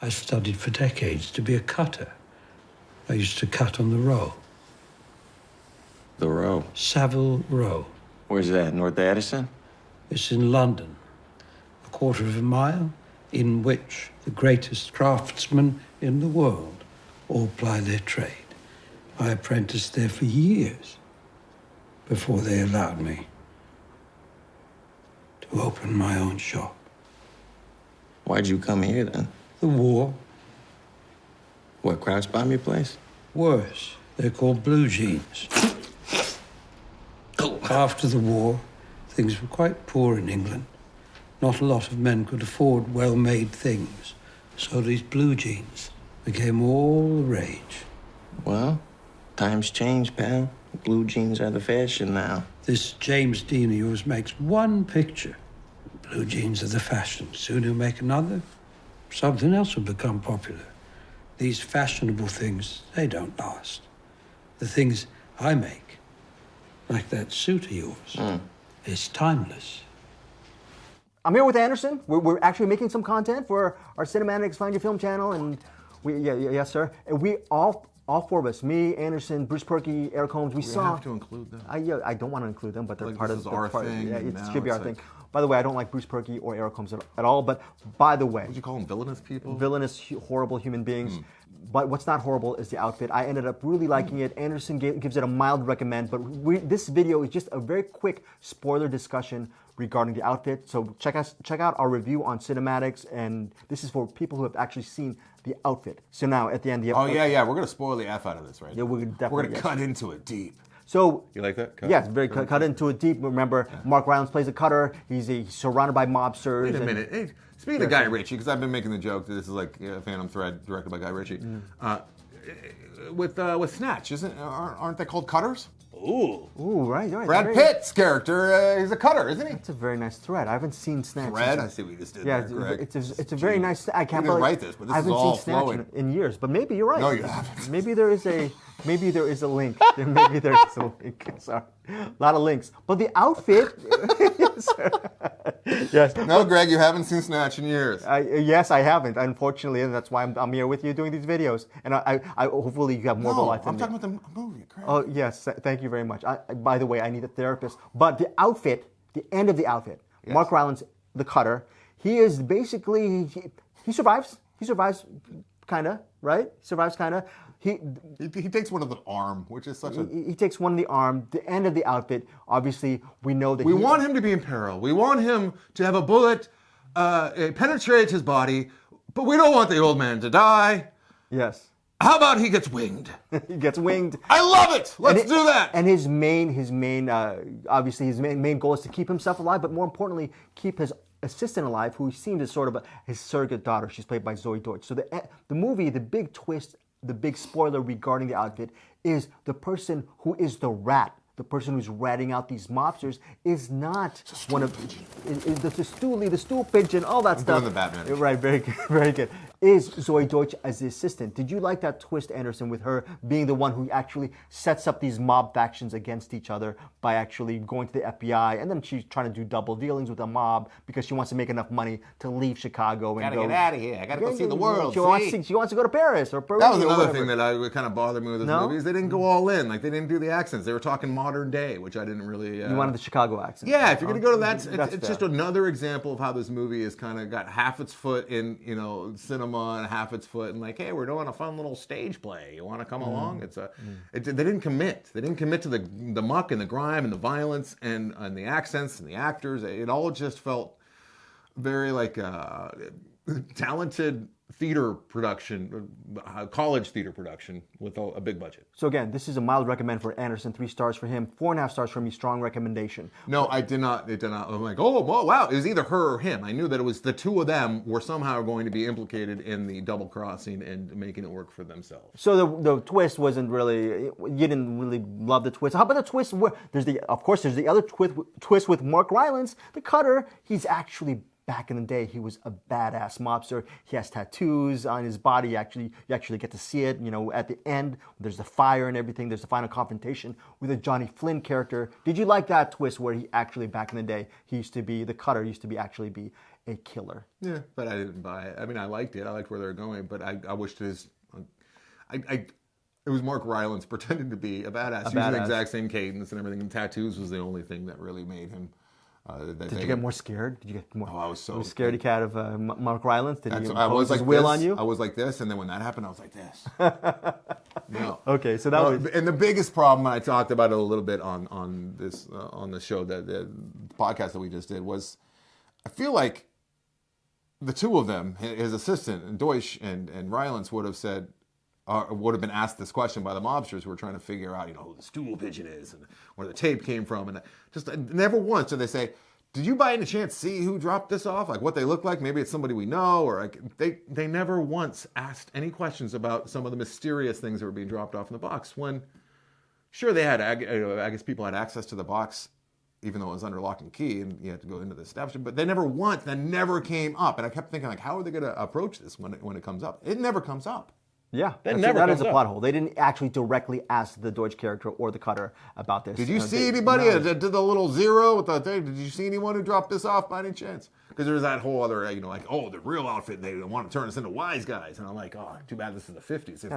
I studied for decades to be a cutter. I used to cut on the Row. The Row? Savile Row. Where's that, North Addison? It's in London, a quarter of a mile in which the greatest craftsmen in the world all ply their trade. I apprenticed there for years before they allowed me to open my own shop. Why'd you come here, then? The war. What, crash bomb your place? Worse, they're called blue jeans. After the war, things were quite poor in England. Not a lot of men could afford well-made things, so these blue jeans became all the rage. Well, times change, pal. Blue jeans are the fashion now. This James Dean of yours makes one picture. Blue jeans are the fashion. Soon he'll make another. Something else will become popular. These fashionable things, they don't last. The things I make, like that suit of yours, is timeless. I'm here with Anderson. We're actually making some content for our CinemAddicts Find Your Film channel, and yes, sir. And we all four of us, me, Anderson, Bruce Perky, Eric Holmes, we saw. You have to include them. I don't want to include them, but they're like part this of is our thing. Yeah, it now should be our it's thing. like- By the way, I don't like Bruce Perky or Eric Holmes at all. But by the way, Would you call them villainous people? villainous, horrible human beings. But what's not horrible is the outfit. I ended up really liking it. Anderson gives it a mild recommend, but this video is just a very quick spoiler discussion regarding the outfit. So check out our review on CinemAddicts, and this is for people who have actually seen the outfit. So now at the end, Oh yeah, we're gonna spoil the F out of this, right? Yeah, we're definitely gonna cut into it deep. So You like that? Cut? yes, very cut into it deep. Remember, Mark Rylance plays a cutter. He's surrounded by mobsters. Wait a minute. Hey, speaking of Guy Ritchie, because I've been making the joke that this is like Phantom Thread, directed by Guy Ritchie. With Snatch, aren't they called cutters? Ooh, right. Brad Pitt's character is a cutter, isn't he? It's a very nice thread. I haven't seen Snatch. Thread? I see what you just did Yeah, there, Greg. it's a very nice. I can't didn't believe write this, but this I is haven't all seen Snatch flowing. in years. But maybe you're right. No, you haven't. Maybe there is a link. Maybe there is a link. Sorry, a lot of links. But the outfit. Yes. No, Greg, you haven't seen Snatch in years. Yes, I haven't. Unfortunately, and that's why I'm here with you doing these videos. And I hopefully you have more of a No, life than I'm me. talking about the movie, Greg. Oh, yes. Thank you very much. By the way, I need a therapist. But the outfit, the end of the outfit, Mark Rylance, the cutter, he is basically, he survives. He survives, kind of, right? He survives, kind of. He takes one of the arm, which is such a... He takes one of the arm. The end of the outfit, obviously, we know that We want him to be in peril. We want him to have a bullet penetrate his body, but we don't want the old man to die. Yes. How about he gets winged? He gets winged. I love it. Let's do that. And his main goal is to keep himself alive, but more importantly, keep his assistant alive, who seems as sort of his surrogate daughter. She's played by Zoey Deutch. So the movie, the big twist, the big spoiler regarding the outfit is the person who is the rat. The person who's ratting out these mobsters is not one of the stool pigeon, all that stuff. doing the Batman. Right, very good, very good. Is Zoey Deutch as the assistant? Did you like that twist, Anderson, with her being the one who actually sets up these mob factions against each other by actually going to the FBI, and then she's trying to do double dealings with the mob because she wants to make enough money to leave Chicago and Gotta go. get out of here. I gotta go see the world. She wants to go to Paris or Peru. That was or another whatever. thing that kind of bothered me with this No? movie is they didn't go all in. Like, they didn't do the accents. They were talking modern day, which I didn't really... You wanted the Chicago accent. Yeah, if you're going to go to that, That's it's fair. just another example of how this movie has kind of got half its foot in, cinema and half its foot in like, hey, we're doing a fun little stage play. You want to come along? They didn't commit. They didn't commit to the muck and the grime and the violence and the accents and the actors. It all just felt very like talented theater production, college theater production with a big budget. So again, this is a mild recommend for Anderson. 3 stars for him, 4.5 stars for me. Strong recommendation. No, I did not. It did not. I'm like, oh, wow. It was either her or him. I knew that it was the two of them were somehow going to be implicated in the double crossing and making it work for themselves. So the twist wasn't really. You didn't really love the twist. How about the twist where there's the other twist with Mark Rylance, the cutter. He's actually. Back in the day, he was a badass mobster. He has tattoos on his body. You actually get to see it. At the end, there's the fire and everything. There's the final confrontation with a Johnny Flynn character. Did you like that twist where he actually, back in the day, he used to be the cutter, used to be actually be a killer. Yeah, but I didn't buy it. I mean, I liked it. I liked where they were going, but I wished his. It was Mark Rylance pretending to be a badass, using the exact same cadence and everything. And tattoos was the only thing that really made him. Did you get more scared? Did you get more? Oh, I was so scaredy cat of Mark Rylance. Did he I was impose his like will this, on you? I was like this, and then when that happened, I was like this. No. Okay, so that was. And the biggest problem, I talked about it a little bit on the show, that the podcast that we just did, was I feel like the two of them, his assistant Deutch and Rylance, would have said. Would have been asked this question by the mobsters who were trying to figure out, who the stool pigeon is and where the tape came from, and just never once did they say, "Did you by any chance see who dropped this off? Like what they look like? Maybe it's somebody we know." Or like they never once asked any questions about some of the mysterious things that were being dropped off in the box. When sure they had, I guess people had access to the box, even though it was under lock and key, and you had to go into the establishment. But they that never came up, and I kept thinking like, how are they going to approach this when it comes up? It never comes up. Yeah, That is a plot hole. They didn't actually directly ask the Deutch character or the Cutter about this. Did you see anybody that did the little zero with the thing? Did you see anyone who dropped this off by any chance? Because there's that whole other, the real outfit, they want to turn us into wise guys. And I'm like, oh, too bad this is the 50s. If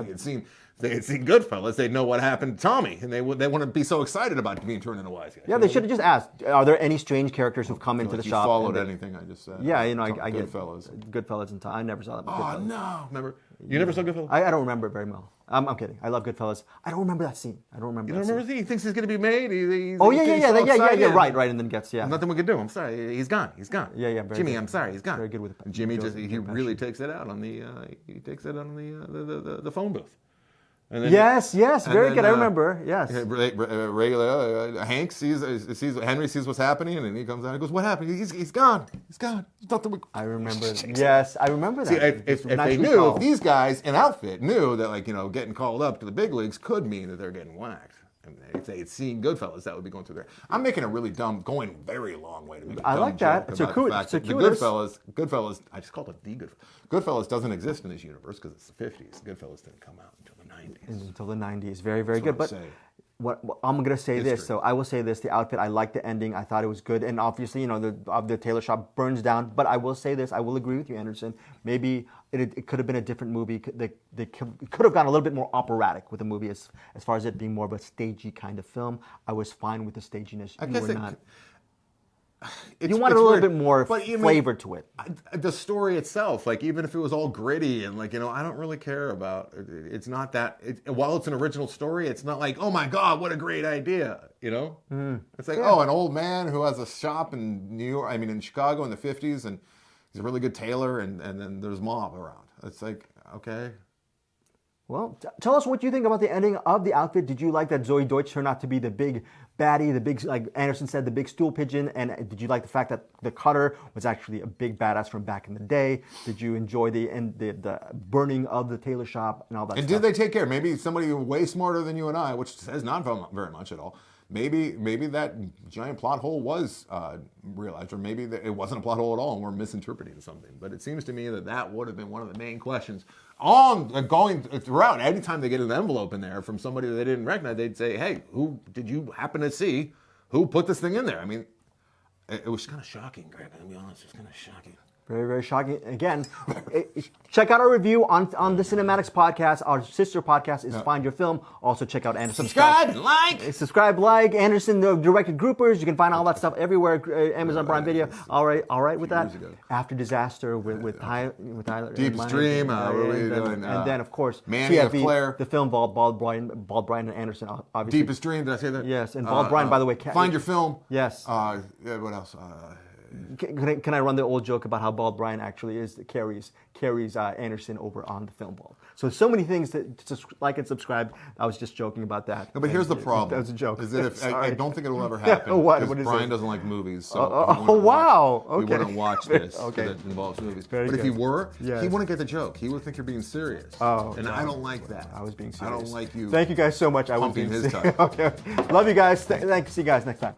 they had seen Goodfellas, they'd know what happened to Tommy. And they wouldn't be so excited about being turned into wise guys. Yeah, they should have just asked, are there any strange characters who've come into the you shop? Followed anything I just said. Yeah, I get Goodfellas. Goodfellas and I never saw that. Oh, no. Remember? You never saw Goodfellas? I don't remember it very well. I'm kidding. I love Goodfellas. I don't remember that scene. I don't remember. You don't remember the scene? He thinks he's going to be made. Yeah. Right. And then gets Nothing we can do. I'm sorry. He's gone. Yeah. Jimmy, I'm sorry. He's gone. Very good with it. Jimmy he really takes it out on the phone booth. And then, yes, very good. I remember. Yes. Hank Henry sees what's happening, and he comes out and goes, "What happened? He's gone. He's gone. I remember. Yes, I remember that. See, if they knew, if these guys in outfit knew that, getting called up to the big leagues could mean that they're getting whacked. And if they had seen Goodfellas, that would be going through there. I'm making a really very long way to make a dumb like that. joke about the fact that the Goodfellas, I just called it the Goodfellas. Goodfellas doesn't exist in this universe because it's the 50s. Goodfellas didn't come out until the 90s. Until the 90s. Very, very good. But what I'm going to say History. this. So I will say this. The outfit, I liked the ending. I thought it was good. And obviously, the tailor shop burns down. But I will say this. I will agree with you, Anderson. Maybe it could have been a different movie. They could have gone a little bit more operatic with the movie as far as it being more of a stagey kind of film. I was fine with the staginess. You wanted a little bit more flavor to it. The story itself, even if it was all gritty and I don't really care about it. It's not that. While it's an original story, it's not like, oh my God, what a great idea. It's like, an old man who has a shop in in Chicago in the 50s, and he's a really good tailor, and then there's mob around. It's like, okay. Well, tell us what you think about the ending of The Outfit. Did you like that Zoey Deutch turned out to be the big baddie, the big, like Anderson said, the big stool pigeon? And did you like the fact that the Cutter was actually a big badass from back in the day? Did you enjoy the burning of the tailor shop and all that stuff? And did they take care? Maybe somebody way smarter than you and I, which says not very much at all. Maybe that giant plot hole was realized, or maybe it wasn't a plot hole at all and we're misinterpreting something. But it seems to me that would have been one of the main questions going throughout. Anytime they get an envelope in there from somebody that they didn't recognize, they'd say, hey, who did you happen to see? Who put this thing in there? I mean, it was kind of shocking, Greg. I'm going to be honest. It was kind of shocking. Very, very shocking. Again, check out our review on the CinemAddicts podcast. Our sister podcast is Find Your Film. Also check out Anderson's Subscribe, like. Anderson directed Groupers. You can find all that stuff everywhere. Amazon Prime Video. All right with that. After Disaster with Tyler. Deepest Dream. And then, of course, Manny of TFE, Claire. the film Bald Brian and Anderson. Obviously. Deepest Dream. Did I say that? Yes. And Bald Brian, by the way. Find Your Film. Yes. What else? Can I run the old joke about how Bald Brian actually carries Anderson over on the film Bald? So many things to like and subscribe. I was just joking about that. No, but here's the problem. That was a joke. Is that I don't think it will ever happen. What is it? Brian doesn't like movies. So wow. We wouldn't watch this because it involves movies. But good. if he were, Yes. he wouldn't get the joke. He would think you're being serious. And I don't like that. I was being serious. I don't like you. Thank you guys so much. I was being his serious. time. Okay. Love you guys. See you guys next time.